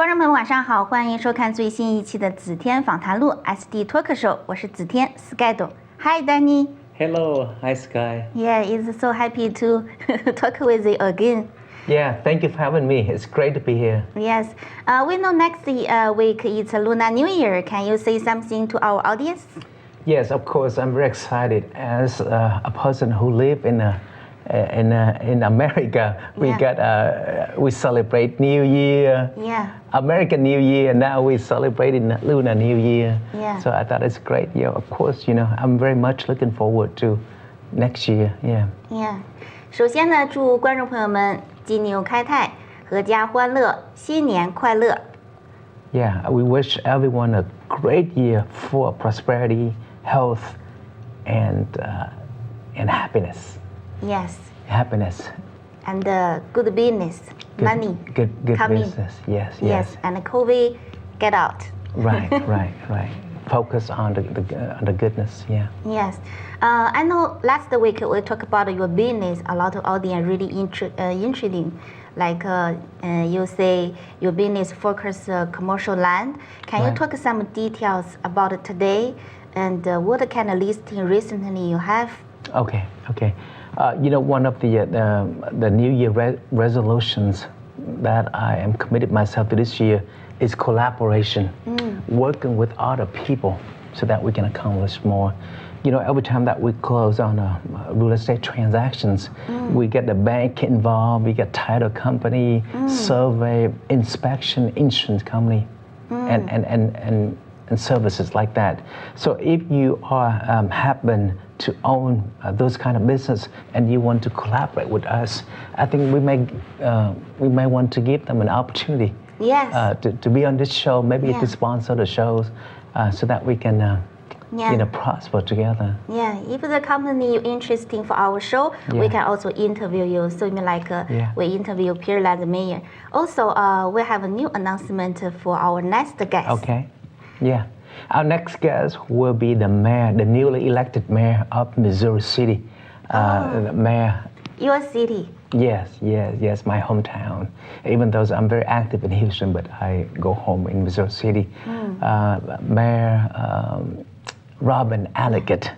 观众朋友晚上好，欢迎收看最新一期的子天访谈录 SD Talk Show， 我是子天 Sky。Hi Danny. Hello, hi Sky. Yeah, it's so happy to talk with you again. Yeah, thank you for having me. It's great to be here. Yes, we know next week is Lunar New Year. Can you say something to our audience? Yes, of course. I'm very excited. As a person who lives in America, we celebrate New Year. Yeah. American New Year. Now we celebrating Lunar New Year. Yeah. So I thought it's great. Yeah, of course. I'm very much looking forward to next year. Yeah. Yeah. 首先呢，祝观众朋友们金牛开泰，阖家欢乐，新年快乐。Yeah, we wish everyone a great year full of prosperity, health, and happiness. Yes. Happiness. And good business, money. Good coming. business. Yes. And COVID, get out. Right. Focus on the goodness. Yeah. Yes. I know last week we talked about your business. A lot of audience really interesting. Like you say, your business focus commercial land. Can you talk some details about it today? And what kind of listing recently you have? Okay. One of the New Year resolutions that I am committed myself to this year is collaboration, working with other people so that we can accomplish more. Every time that we close on real estate transactions, we get the bank involved, we get title company, survey, inspection, insurance company, and services like that. So if you happen to own those kind of business and you want to collaborate with us, I think we may want to give them an opportunity. Yes. To be on this show, maybe to sponsor the shows, so that we can prosper together. Yeah, if the company is interesting for our show, we can also interview you. So we interview Pearland Mayor. Also, we have a new announcement for our next guest. Okay. Yeah. Our next guest will be the mayor, the newly elected mayor of Missouri City. Mayor. Your city. Yes, my hometown. Even though I'm very active in Houston, but I go home in Missouri City. Mayor Robin Ellicott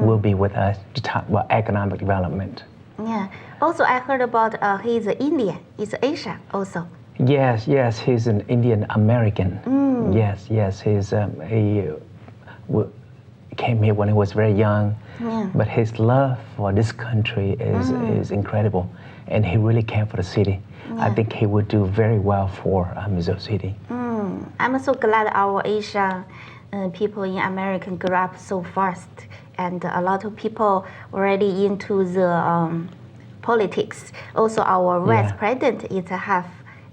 will be with us to talk about economic development. Yeah. Also, I heard about he's Indian. He's Asia also. Yes, he's an Indian American. Yes, he came here when he was very young. Yeah. But his love for this country is incredible, and he really cared for the city. I think he would do very well for Missouri City. I'm so glad our Asian people in America grew up so fast, and a lot of people already into the politics. Also, our vice president is half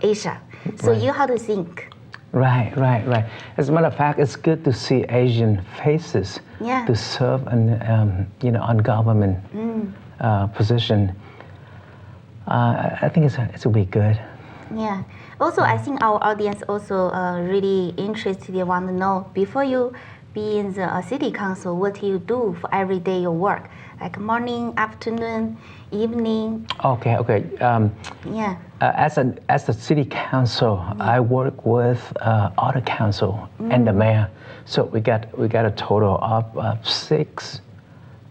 Asia. So you how to think? Right. As a matter of fact, it's good to see Asian faces to serve on government position. I think it will be good. Yeah. Also, I think our audience also really interested. They want to know, before you be in the city council, what do you do for everyday your work, like morning, afternoon, evening? Okay. As a city council, I work with other council and the mayor. So we got a total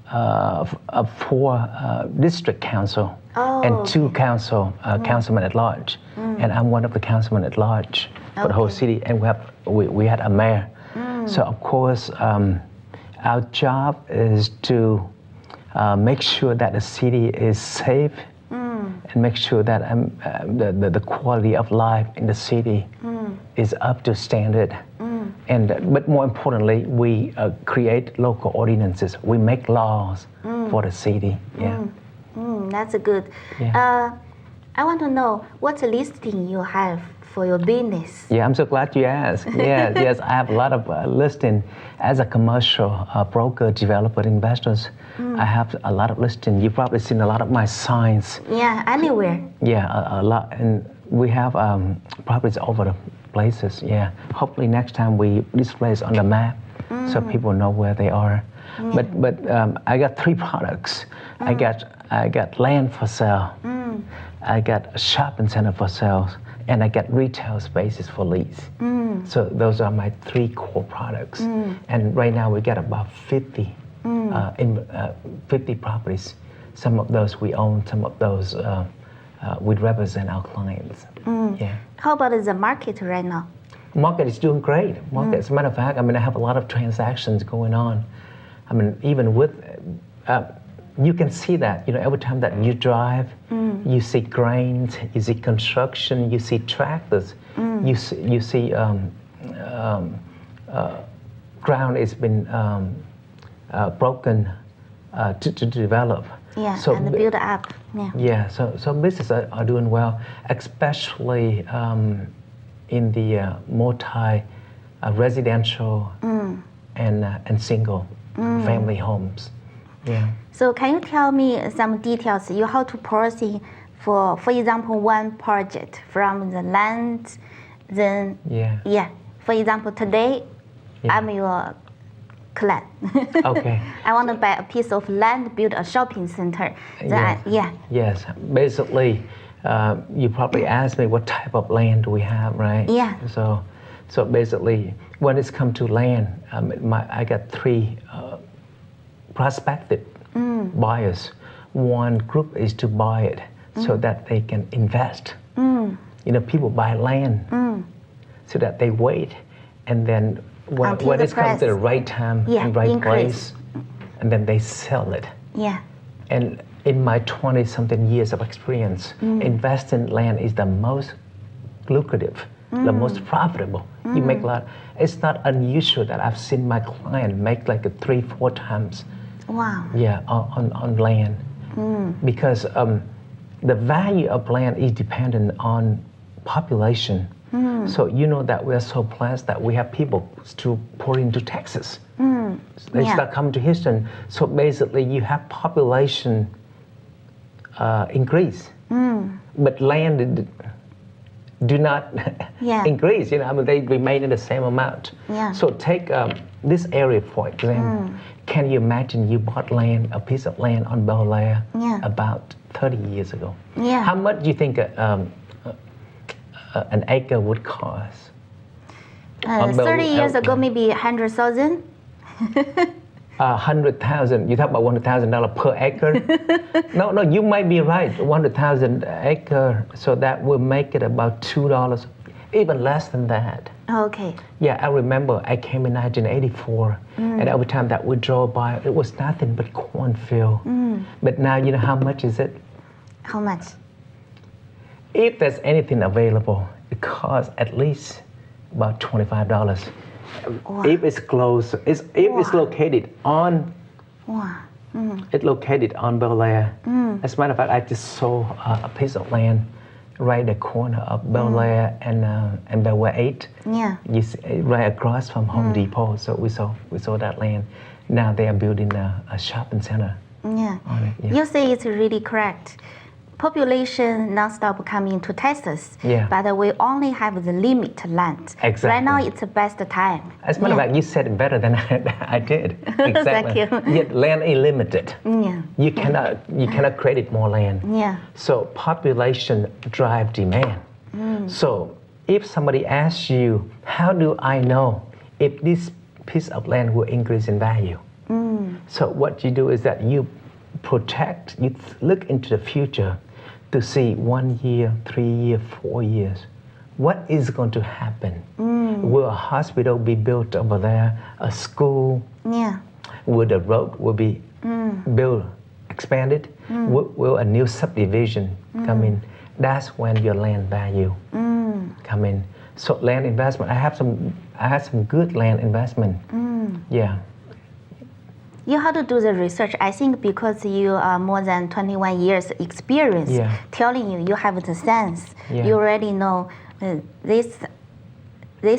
of four district council and two councilmen at large, and I'm one of the councilmen at large for the whole city. And we had a mayor. So of course, our job is to make sure that the city is safe. And make sure that the quality of life in the city is up to standard. But more importantly, we create local ordinances. We make laws for the city. Yeah. That's good. Yeah. I want to know what listing you have for your business. Yeah, I'm so glad you asked. Yes, I have a lot of listing as a commercial broker, developer, investors. I have a lot of listing. You've probably seen a lot of my signs. Yeah, anywhere. Yeah, a lot, and we have properties over the places. Yeah, hopefully next time we display on the map so people know where they are. But I got three products. I got land for sale. I got a shopping center for sale, and I get retail spaces for lease. So those are my 3 core products. And right now we got about 50 properties. Some of those we own, some of those we represent our clients. Yeah. How about the market right now? Market is doing great. As a matter of fact, I mean, I have a lot of transactions going on. I mean, even with, you can see that, you know, every time that you drive, you see cranes, you see construction, you see tractors, you see ground has been broken to develop. Yeah, so, and build up. Yeah, so businesses are doing well, especially in the multi-residential and single family homes. Yeah. So can you tell me some details? You how to proceed for example, one project from the land, then For example, today I'm your client. Okay. I want to buy a piece of land, build a shopping center. Yes. Basically, you probably asked me what type of land do we have, right? Yeah. So basically, when it's come to land, I got 3 prospective buyers. One group is to buy it so that they can invest. You know, people buy land so that they wait, and then when it comes to the right time and right place, and then they sell it. Yeah. And in my 20-something years of experience, investing in land is the most lucrative, the most profitable. You make a lot. It's not unusual that I've seen my client make like 3-4 times. Wow. Yeah, on land. Because the value of land is dependent on population. So you know that we're so blessed that we have people to pour into Texas. They start coming to Houston. So basically you have population increase. But land do not increase. You know, I mean, they remain in the same amount. Yeah. So take this area, for example. Can you imagine you bought land, a piece of land on Bel Air about 30 years ago? Yeah. How much do you think an acre would cost? 30 years ago, maybe 100,000. 100,000. You talk about $100,000 per acre? No, you might be right. 100,000 acre, so that will make it about $2, even less than that. Okay. Yeah, I remember I came in 1984, and every time that we drove by, it was nothing but cornfield. But now, you know how much is it? How much? If there's anything available, it costs at least about $25. Wow. If it's close, if it's located on, it's located on Bel Air. As a matter of fact, I just saw a piece of land right in the corner of Bel Air and Bel Air 8. Yeah. You see, right across from Home Depot. So we saw that land. Now they are building a shopping center. Yeah. On it. Yeah. You say it's really correct. Population non-stop coming to Texas, but we only have the limit land. Exactly. Right now, it's the best time. As a matter of fact, you said it better than I did. Exactly. Thank you. Yet land is limited. Yeah. You cannot create more land. Yeah. So population drive demand. So if somebody asks you, how do I know if this piece of land will increase in value? So what you do is that you protect, you look into the future to see 1 year, 3 years, 4 years. What is going to happen? Will a hospital be built over there? A school? Yeah. Will the road will be built, expanded? Will a new subdivision come in? That's when your land value come in. So land investment, I had some good land investment. Yeah. You have to do the research. I think because you are more than 21 years experience, telling you have the sense. You already know this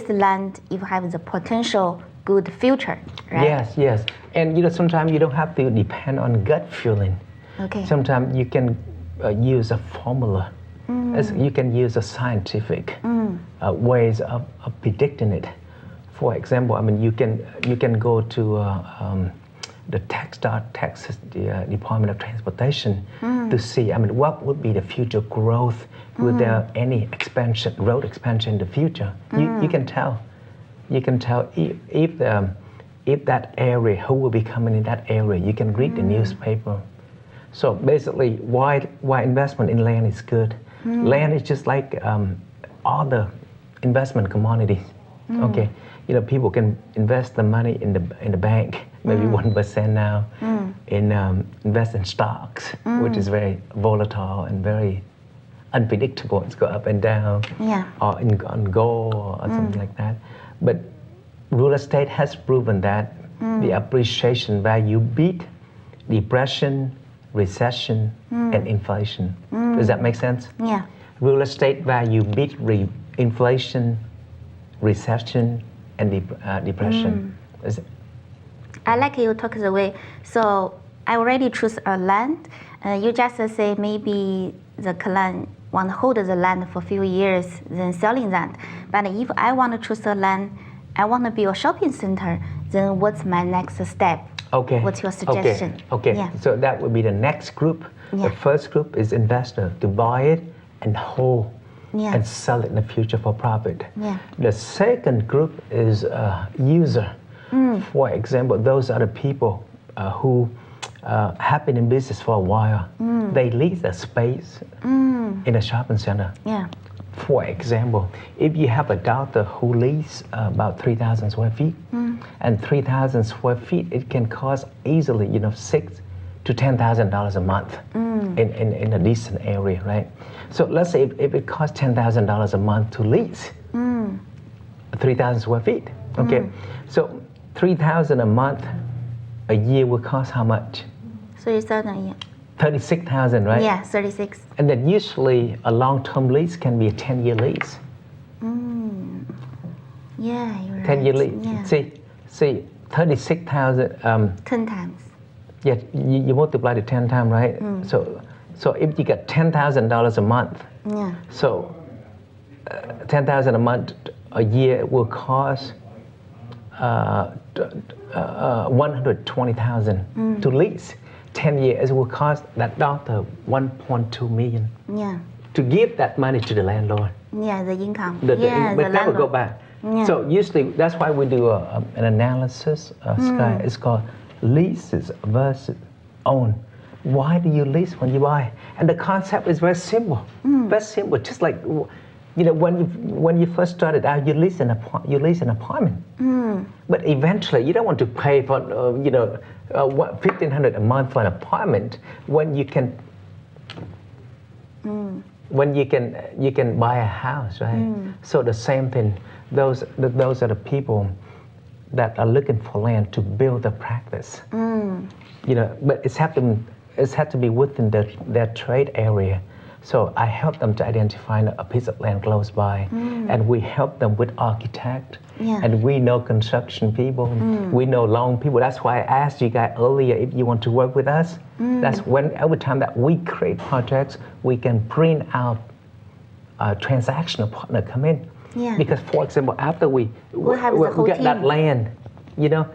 land, you have the potential good future, right? Yes. And you know, sometimes you don't have to depend on gut feeling. Okay. Sometimes you can use a formula. You can use a scientific ways of predicting it. For example, I mean, you can go to the Texas Department of Transportation to see, I mean, what would be the future growth? Will there any expansion, road expansion in the future? You can tell. You can tell if that area, who will be coming in that area. You can read the newspaper. So basically, why investment in land is good. Land is just like all the investment commodities. Okay, you know, people can invest the money in the bank, maybe 1% now, invest in stocks, which is very volatile and very unpredictable. It's go up and down, or on gold or something like that. But real estate has proven that the appreciation value beat depression, recession, and inflation. Does that make sense? Yeah. Real estate value beat inflation, recession, and depression. I like you talk the way. So I already choose a land. You just say maybe the client want to hold the land for a few years, then selling that. But if I want to choose a land, I want to build a shopping center, then what's my next step? Okay. What's your suggestion? Okay. Yeah. So that would be the next group. Yeah. The first group is investor to buy it and hold and sell it in the future for profit. Yeah. The second group is user. For example, those are the people who have been in business for a while. They lease a space in a shopping center. Yeah. For example, if you have a doctor who leases about 3,000 square feet, and 3,000 square feet, it can cost easily, you know, $6,000 to $10,000 a month in a decent area, right? So let's say if it costs $10,000 a month to lease 3,000 square feet, okay? So 3,000 a month, a year will cost how much? 30,000 a year. 36,000, right? Yeah, 36. And then usually a long-term lease can be a 10-year lease. Yeah, you're right. 10-year lease. Yeah. See, 36,000. 10 times. Yeah, you multiply it 10 times, right? So if you get $10,000 a month, so 10,000 a month, a year will cost 120,000 to lease. 10 years it will cost that doctor 1.2 million. Yeah. To give that money to the landlord. Yeah, the income. But that will go landlord. back. Yeah. So usually that's why we do an analysis. Sky. It's called leases versus own. Why do you lease when you buy? And the concept is very simple. Very simple. Just like, you know, when you first started out, you lease an apartment. But eventually, you don't want to pay for $1,500 a month for an apartment when you can buy a house, right? So the same thing. Those are the people that are looking for land to build a practice. You know, but it's had to be within their trade area. So I help them to identify a piece of land close by, and we help them with architect, and we know construction people, we know loan people. That's why I asked you guys earlier if you want to work with us. That's when every time that we create projects, we can bring out a transactional partner come in. Yeah. Because, for example, after we get team. that land, you know,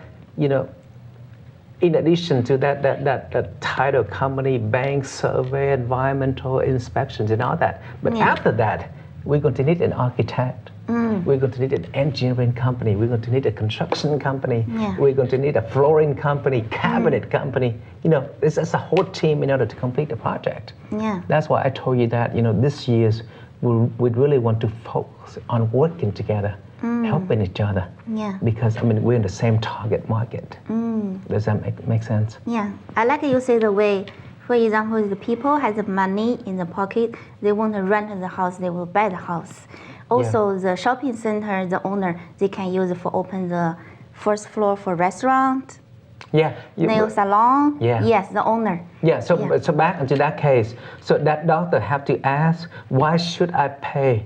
in addition to that title company, bank survey, environmental inspections and all that. But after that, we're going to need an architect. We're going to need an engineering company. We're going to need a construction company. We're going to need a flooring company, cabinet company. You know, it's a whole team in order to complete the project. Yeah. That's why I told you that, you know, this year's we really want to focus on working together, helping each other. Yeah. Because, I mean, we're in the same target market. Does that make sense? Yeah. I like you say the way, for example, the people has the money in the pocket, they want to rent the house, they will buy the house. Also, the shopping center, the owner, they can use it for open the first floor for restaurant, nail salon. Yes, the owner. So back into that case, so that doctor have to ask, why should I pay?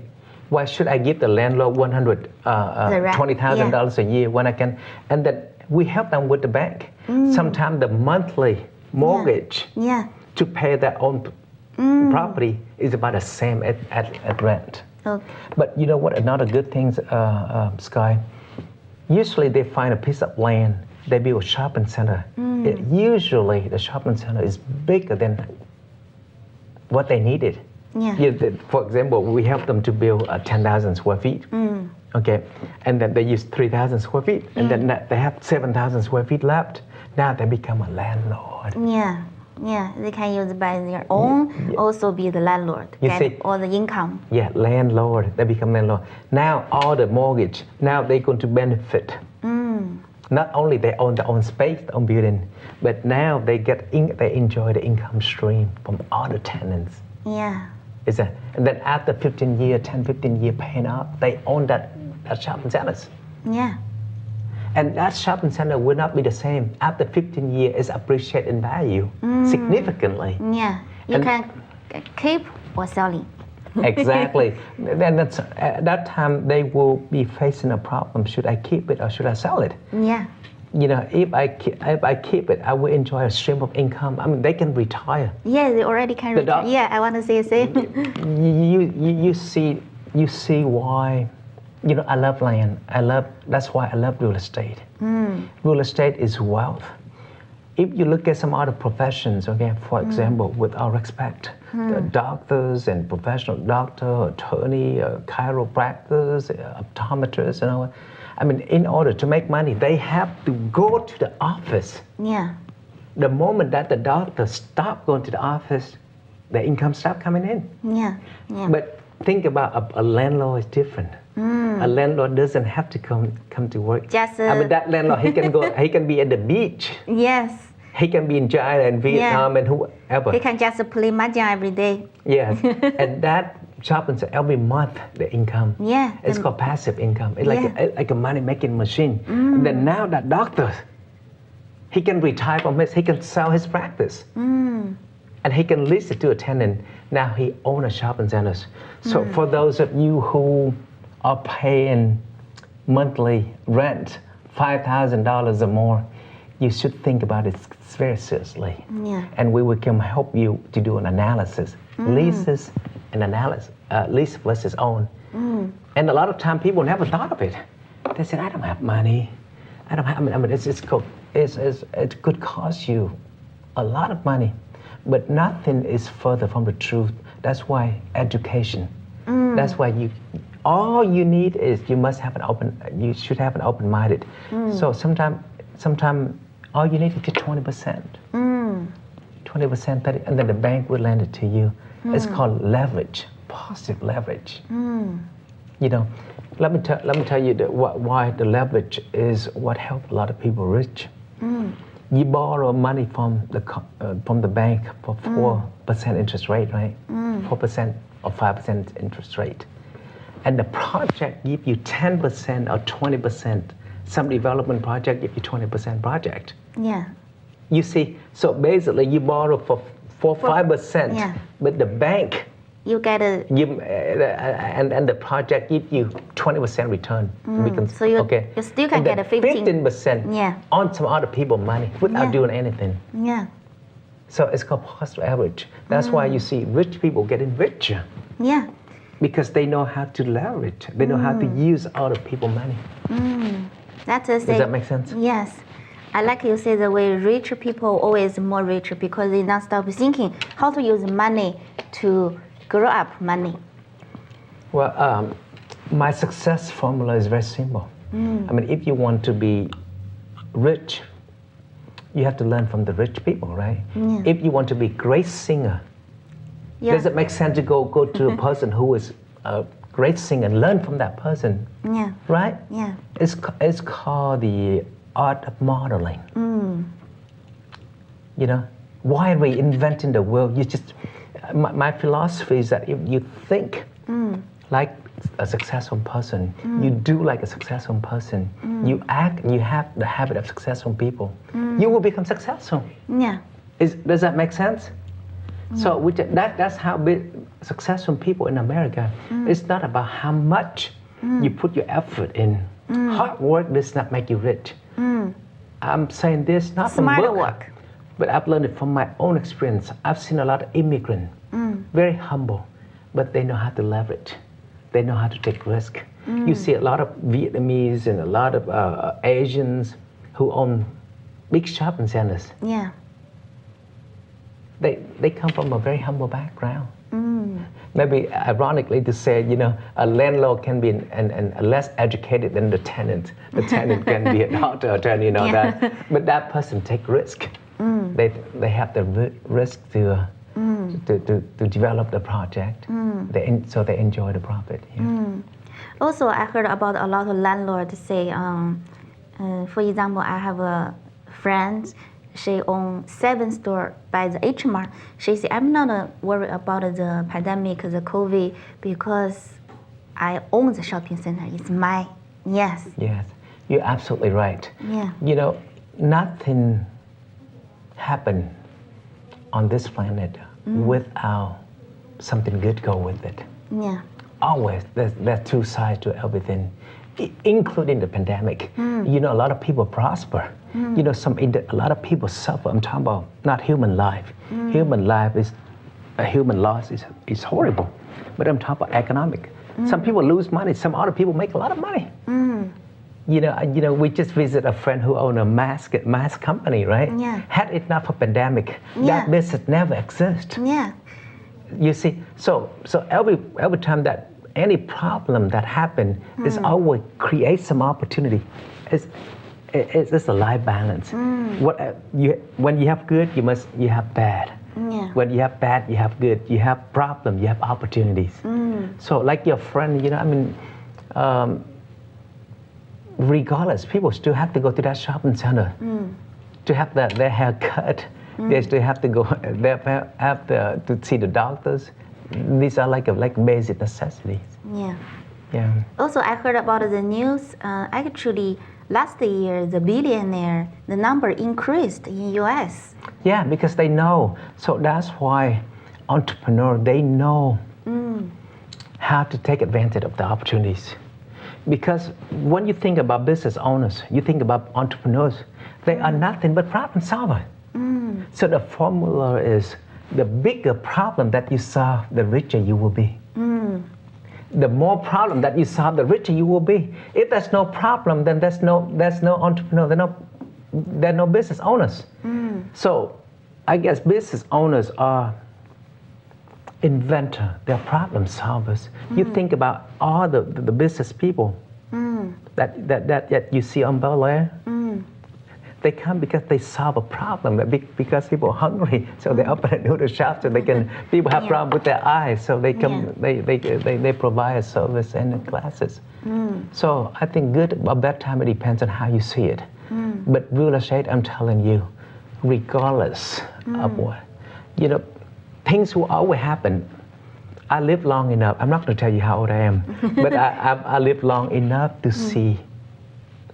Why should I give the landlord $120,000 a year when I can? And then we help them with the bank. Sometimes the monthly mortgage to pay their own property is about the same at rent. Okay. But you know what? Another good thing, Sky. Usually they find a piece of land. They build a shopping center. Usually the shopping center is bigger than what they needed. Yeah. For example, we help them to build 10,000 square feet. Okay, and then they use 3,000 square feet, and then they have 7,000 square feet left. Now they become a landlord. Yeah, they can use by their own, also be the landlord, get all the income. Yeah, landlord, they become landlord. Now all the mortgage, now they're going to benefit. Not only they own their own space, their own building, but now they enjoy the income stream from other tenants. Yeah. And then after 10, 15 years paying off, they own that shopping centers. Yeah. And that shopping center will not be the same. After 15 years, it's appreciated in value significantly. Yeah, you can keep or selling. Exactly. Then at that time, they will be facing a problem. Should I keep it or should I sell it? Yeah. If I keep it, I will enjoy a stream of income. I mean, they can retire. Yeah, they already can retire. Yeah, I want to say the same. You see why. I love land. That's why I love real estate. Real estate is wealth. If you look at some other professions, okay, for example, with our respect, the doctors and professional doctor, attorney, chiropractors, optometrists, I mean, in order to make money, they have to go to the office. Yeah. The moment that the doctor stop going to the office, the income stop coming in. Yeah. But think about a landlord is different. A landlord doesn't have to come to work. That landlord, he can go. He can be at the beach. Yes. He can be in China and Vietnam and whoever. He can just play mahjong every day. Yes, and that shopping center every month the income. Yeah. It's called passive income. It's like a money making machine. And then now that doctor, he can retire from his. He can sell his practice. And he can lease it to a tenant. Now he owns a shopping centers. So for those of you who are paying monthly rent, $5,000 or more, you should think about it very seriously. Yeah. And we can help you to do an analysis. Leases and analysis, lease versus own. And a lot of time people never thought of it. They said, I don't have money. I mean, it could cost you a lot of money. But nothing is further from the truth. That's why education. That's why all you need is you should have an open-minded. So sometimes all you need is just 20%. 20%, and then the bank will lend it to you. It's called leverage, positive leverage. Let me tell you why the leverage is what helped a lot of people rich. You borrow money from the bank for 4% interest rate, right? 4% or 5% interest rate. And the project give you 10% or 20%. Some development project give you 20% project. Yeah. You see, so basically you borrow for 5%, but the bank you get and the project give you 20% return. So you still can get a 15% on some other people's money without doing anything. Yeah. So it's called positive average. That's why you see rich people getting richer. Yeah. Because they know how to leverage. They know how to use other people's money. Does that make sense? Yes. I like you say the way rich people always more richer because they don't stop thinking how to use money to grow up money. Well, my success formula is very simple. I mean, if you want to be rich, you have to learn from the rich people, right? Yeah. If you want to be a great singer, does it make sense to go to a person who is a great singer and learn from that person? Yeah. Right? Yeah. It's called the art of modeling. Why are we inventing the world? My philosophy is that if you think like a successful person, you do like a successful person, you act, you have the habit of successful people, you will become successful. Yeah. Does that make sense? So that's how successful people in America. It's not about how much you put your effort in. Hard work does not make you rich. I'm saying this not from work, but I've learned it from my own experience. I've seen a lot of immigrants, very humble, but they know how to leverage. They know how to take risk. You see a lot of Vietnamese and a lot of Asians who own big shopping centers. Yeah. they come from a very humble background. Maybe ironically to say, a landlord can be a less educated than the tenant. The tenant can be a doctor, attorney, that. But that person take risk. They have the risk to develop the project. So they enjoy the profit. Also, I heard about a lot of landlords say, for example, I have a friend. She owns 7 stores by the H Mart. She said, I'm not worried about the pandemic, the COVID, because I own the shopping center. It's mine. Yes. Yes, you're absolutely right. Yeah. Nothing happened on this planet without something good go with it. Yeah. Always, there's 2 sides to everything, including the pandemic. A lot of people prosper. A lot of people suffer. I'm talking about not human life. Human life human loss is horrible. But I'm talking about economic. Some people lose money. Some other people make a lot of money. We just visit a friend who owned a mask company, right? Yeah. Had it not for pandemic, that business never exist. Yeah. You see, so every time that any problem that happen, is always create some opportunity. It's a life balance. When you have good, you have bad. Yeah. When you have bad, you have good. You have problem, you have opportunities. So like your friend, regardless, people still have to go to that shopping center to have their hair cut. They still have to go. They have to see the doctors. These are like basic necessities. Yeah. Yeah. Also, I heard about the news. Actually, last year, the billionaire, the number increased in U.S. Yeah, because they know. So that's why entrepreneurs, they know how to take advantage of the opportunities. Because when you think about business owners, you think about entrepreneurs, they are nothing but problem solvers. So the formula is, the bigger problem that you solve, the richer you will be. The more problem that you solve, the richer you will be. If there's no problem, then there's no entrepreneur, there are no business owners. So I guess business owners are inventor, they're problem solvers. You think about all the business people that you see on Bel Air. They come because they solve a problem, because people are hungry, so they open a noodle shop so they can. People have problems with their eyes, so they come. They provide a service and classes. So I think good or bad time, it depends on how you see it. But real estate, I'm telling you, regardless of what, things will always happen. I live long enough. I'm not going to tell you how old I am, but I live long enough to see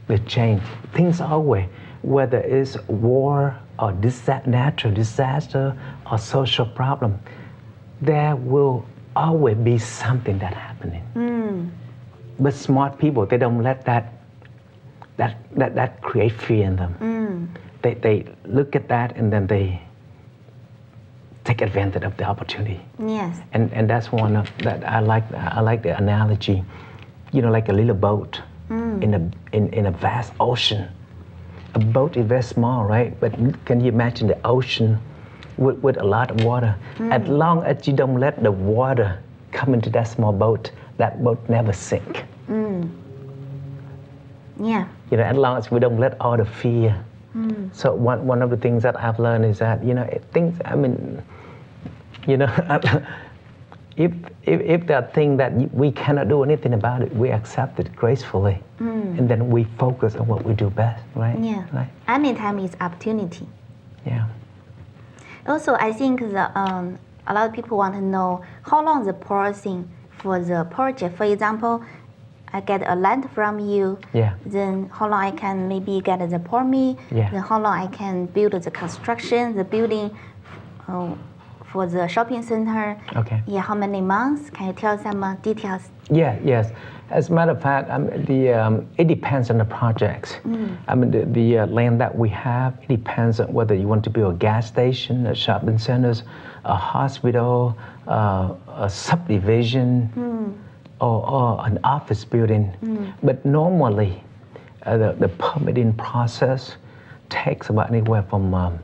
the change. Things always. Whether it's war or natural disaster or social problem, there will always be something that's happening. But smart people, they don't let that create fear in them. They look at that and then they take advantage of the opportunity. Yes. And that's one of that I like the analogy, like a little boat in a vast ocean. A boat is very small, right? But can you imagine the ocean with a lot of water? As long as you don't let the water come into that small boat, that boat never sink. Yeah. As long as we don't let all the fear. So one of the things that I've learned is that, if there are things that we cannot do anything about it, we accept it gracefully. And then we focus on what we do best, right? Yeah. Right. Anytime is opportunity. Yeah. Also, I think a lot of people want to know how long the processing for the project. For example, I get a land from you. Yeah. Then how long I can maybe get the permit. Yeah. Then how long I can build the construction, the building for the shopping center. Okay. Yeah. How many months? Can you tell some details? Yeah. Yes. As a matter of fact, it depends on the projects. The land that we have, it depends on whether you want to build a gas station, a shopping centers, a hospital, a subdivision, or an office building. But normally, the permitting process takes about anywhere from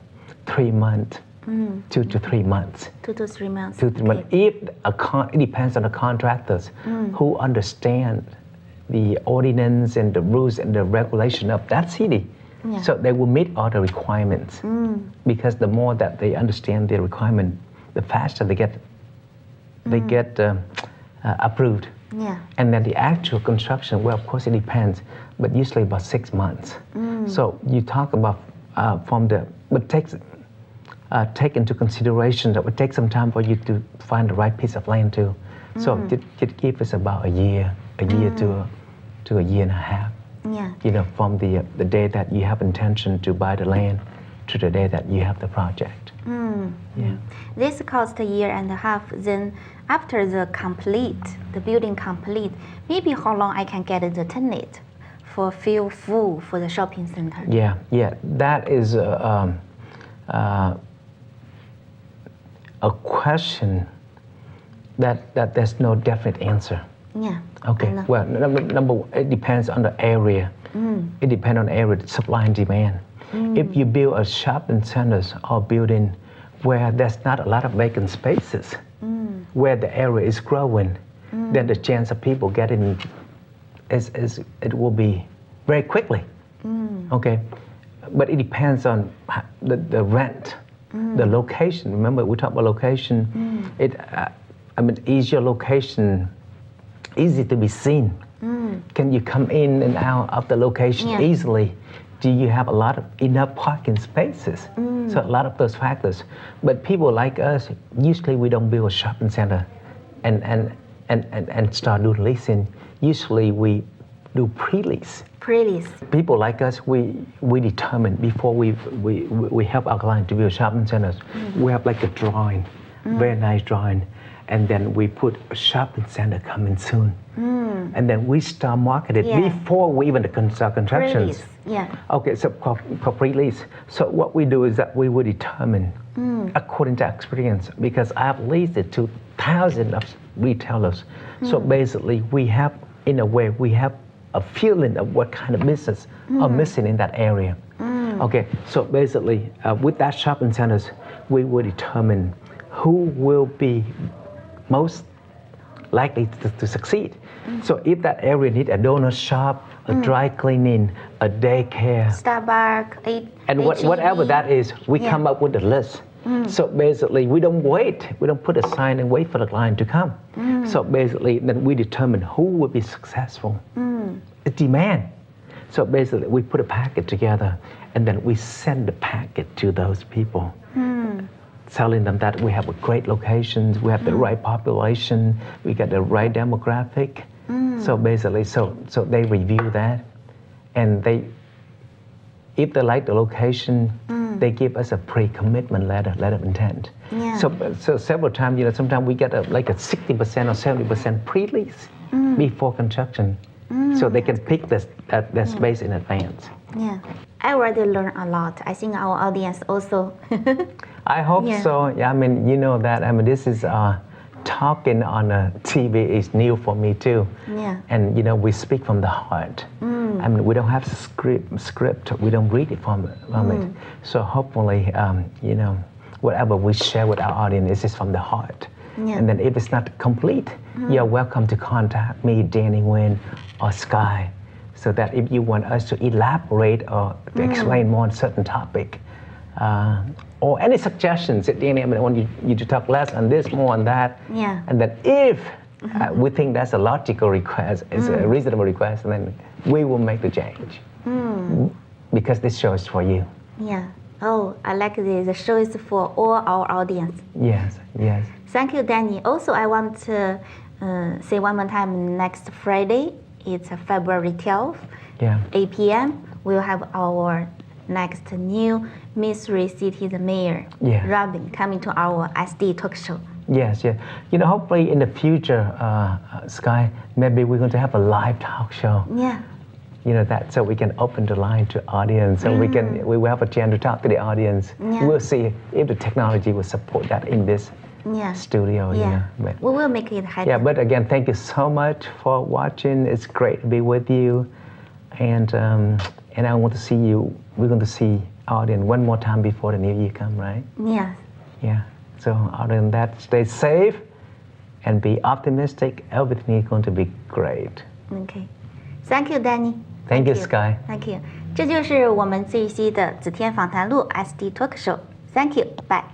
3 months 2 to 3 months. 2 to 3 months. 2 to 3 months. If it depends on the contractors who understand the ordinance and the rules and the regulation of that city. Yeah. So they will meet all the requirements. Because the more that they understand the requirement, the faster they get approved. Yeah. And then the actual construction, well, of course it depends, but usually about 6 months. So you talk about but take into consideration that it would take some time for you to find the right piece of land too. So it give us about a year to a year and a half. Yeah. From the day that you have intention to buy the land to the day that you have the project. Yeah. This cost a year and a half. Then after the building complete, maybe how long I can get the tenant for feel full for the shopping center? Yeah. That is a question that there's no definite answer. Yeah. Okay. Well, number one, it depends on the area. It depends on the area, the supply and demand. If you build a shopping centers or building where there's not a lot of vacant spaces, where the area is growing, then the chance of people getting it will be very quickly. Okay. But it depends on the rent, the location. Remember, we talked about location. Is your location easy to be seen? Can you come in and out of the location easily? Do you have enough parking spaces? So a lot of those factors. But people like us, usually we don't build a shopping center and start doing leasing. Usually we do pre-lease. People like us, we determine before we help our client to build shopping centers. We have like a drawing, very nice drawing, and then we put a shopping center coming soon, and then we start marketing before we even start constructions. Okay, so for pre-lease. So what we do is that we will determine according to experience, because I have leased it to thousands of retailers. So basically, we have a feeling of what kind of business are missing in that area. Okay, so basically, with that shopping centers, we will determine who will be most likely to succeed. So if that area needs a donut shop, a dry cleaning, a daycare, Starbucks, and whatever that is, we come up with a list. So basically, we don't wait. We don't put a sign and wait for the client to come. So basically, then we determine who will be successful. It's demand. So basically, we put a packet together, and then we send the packet to those people, telling them that we have great locations, we have the right population, we got the right demographic. So basically, so they review that, and if they like the location, they give us a pre-commitment letter of intent. So several times, sometimes we get like a 60% or 70% pre-lease before construction, so they can pick that space in advance. Yeah, I already learned a lot. I think our audience also. I hope so. Yeah, that. This is talking on a TV is new for me too. Yeah. And we speak from the heart. We don't have a script. We don't read it from it. So hopefully, whatever we share with our audience is from the heart. Yeah. And then if it's not complete, you're welcome to contact me, Danny Nguyen, or Sky, so that if you want us to elaborate or to explain more on a certain topic, or any suggestions, Danny, I want you to talk less on this, more on that. Yeah. And then if we think that's a logical request, it's a reasonable request, then we will make the change. Because this show is for you. Yeah. Oh, I like this. The show is for all our audience. Yes. Thank you, Danny. Also, I want to say one more time, next Friday, it's February 12th, 8 p.m., we'll have our next new Missouri City, the mayor, Robin, coming to our SD talk show. Yes. Hopefully in the future, Sky, maybe we're going to have a live talk show. Yeah. That so we can open the line to audience, so we will have a chance to talk to the audience. Yeah. We'll see if the technology will support that in this studio. We will make it happen. Yeah, but again, thank you so much for watching. It's great to be with you, and I want to see you. We're going to see audience one more time before the new year comes, right? Yes. Yeah. So other than that, stay safe and be optimistic. Everything is going to be great. Okay. Thank you, Danny. Thank you, Sky. Thank you. 这就是我们这一期的子天访谈录 SD Talk Show. Thank you. Bye.